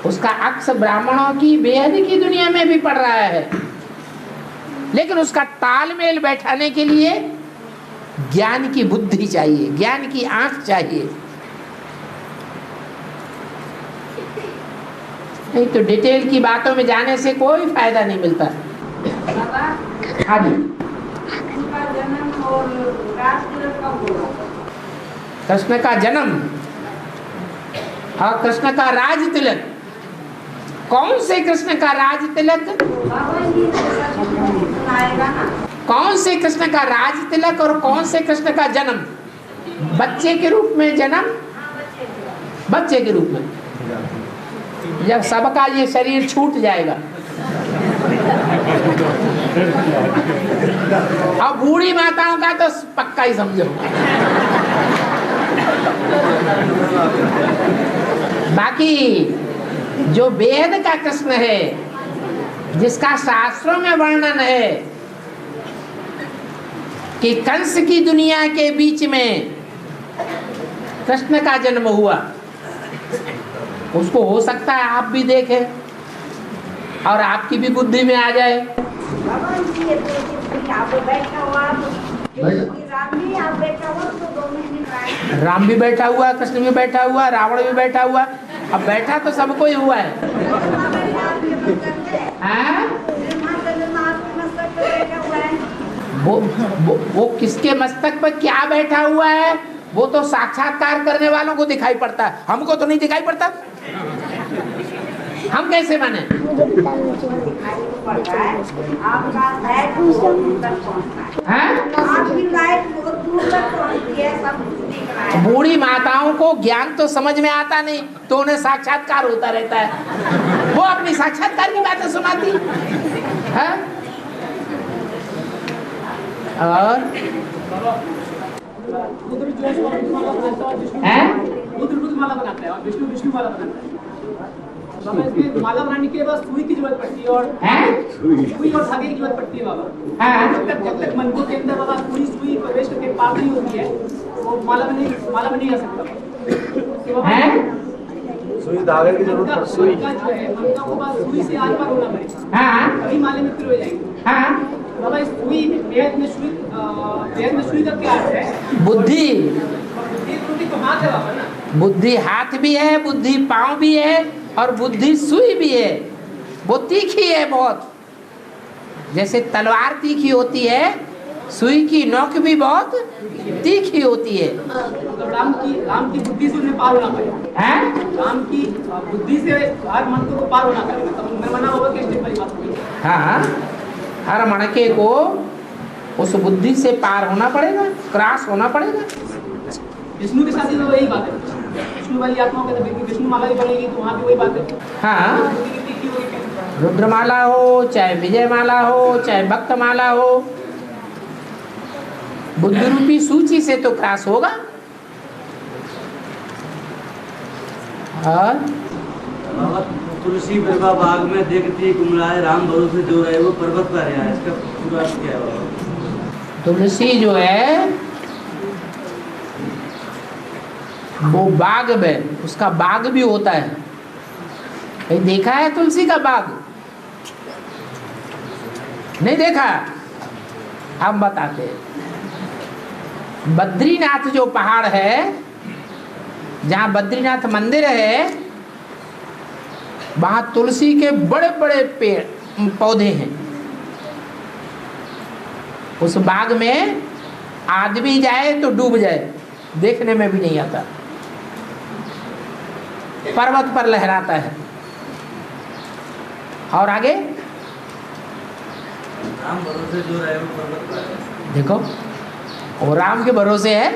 उसका अक्स ब्राह्मणों की बेहद की दुनिया में भी पड़ रहा है, लेकिन उसका तालमेल बैठाने के लिए ज्ञान की बुद्धि चाहिए, ज्ञान की आंख चाहिए। नहीं तो डिटेल की बातों में जाने से कोई फायदा नहीं मिलता। हाँ जी, कृष्ण का जन्म और कृष्ण का राज तिलक, कौन से कृष्ण का राज तिलक, कौन से कृष्ण का राज तिलक और कौन से कृष्ण का जन्म? बच्चे के रूप में जन्म, बच्चे के रूप में। जब सबका ये शरीर छूट जाएगा अब बूढ़ी माताओं का तो पक्का ही समझो। बाकी जो वेद का कृष्ण है, जिसका शास्त्रों में वर्णन है कि कंस की दुनिया के बीच में कृष्ण का जन्म हुआ, उसको हो सकता है आप भी देखें और आपकी भी बुद्धि में आ जाए। राम भी बैठा हुआ, कृष्ण भी बैठा हुआ, रावण भी बैठा हुआ, अब बैठा तो सबको ही हुआ है। वो किसके मस्तक पर क्या बैठा हुआ है वो तो साक्षात्कार करने वालों को दिखाई पड़ता है, हमको तो नहीं दिखाई पड़ता। हम कैसे माने? बूढ़ी माताओं को ज्ञान तो समझ में आता नहीं तो उन्हें साक्षात्कार होता रहता है, वो अपनी साक्षात्कार की बातें सुनाती है। और माला बनाता है और विष्णु माला बनाता है। बाबा इसमें माला बनाने के बाद सुई की जरूरत पड़ती है और सुई और धागे की जरूरत पड़ती है बाबा। जब तक मन के अंदर बाबा सुई प्रवेश करके पार नहीं होती है वो माला बनी जा सकता। सुई धागे की जरूरत पड़ती है। सुई का जो है मनका को बाद सुई से आर पार होना पड़ेगा, तभी माले में फिर हो जाएंगे। बाबा इस सुई वेद में सुई का क्या अर्थ है? बुद्धि। तो हाथ है बाबा ना, बुद्धि हाथ भी है, बुद्धि पाँव भी है और बुद्धि सुई भी है। वो तीखी है बहुत, जैसे तलवार तीखी होती है, सुई की नोक भी बहुत तीखी होती है। तो राम की बुद्धि से उन्हें पार होना पड़ेगा। राम की बुद्धि से हर मन को पार होना पड़ेगा। तो मैं मना होगा कि स्टेप वाली बात होगी। हाँ, हर मणके को उस बुद्धि से पार होना पड़ेगा, क्रॉस होना पड़ेगा। विष्णु के साथ तो वही बात है, विष्णु वाली आत्माओं के विष्णु माला भी बनेगी तो वहाँ भी वही बात है। हाँ, रुद्रमाला हो चाहे विजय माला हो चाहे भक्त माला हो, बुद्ध रूपी सूची से तो क्रॉस होगा। और तुलसी बिरवा बाग में देखती कुमलाए राम भरोसे जो रहे वो पर्वत पर है, इसका पूरा अर्थ क्या है? तुलसी जो है वो बाग में, उसका बाग भी होता है। कहीं देखा है तुलसी का बाग? नहीं देखा? हम बताते हैं। बद्रीनाथ जो पहाड़ है, जहाँ बद्रीनाथ मंदिर है, वहाँ तुलसी के बड़े बड़े पेड़ पौधे हैं। उस बाग में आदमी जाए तो डूब जाए, देखने में भी नहीं आता। पर्वत पर लहराता है। और आगे राम भरोसे जो रहे वो पर्वत पर है। देखो, वो राम के भरोसे है।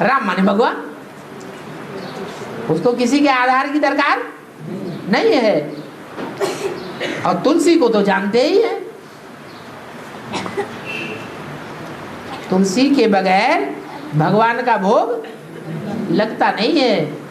राम माने भगवान, उसको किसी के आधार की दरकार नहीं है। और तुलसी को तो जानते ही है, तुलसी के बगैर भगवान का भोग लगता नहीं है।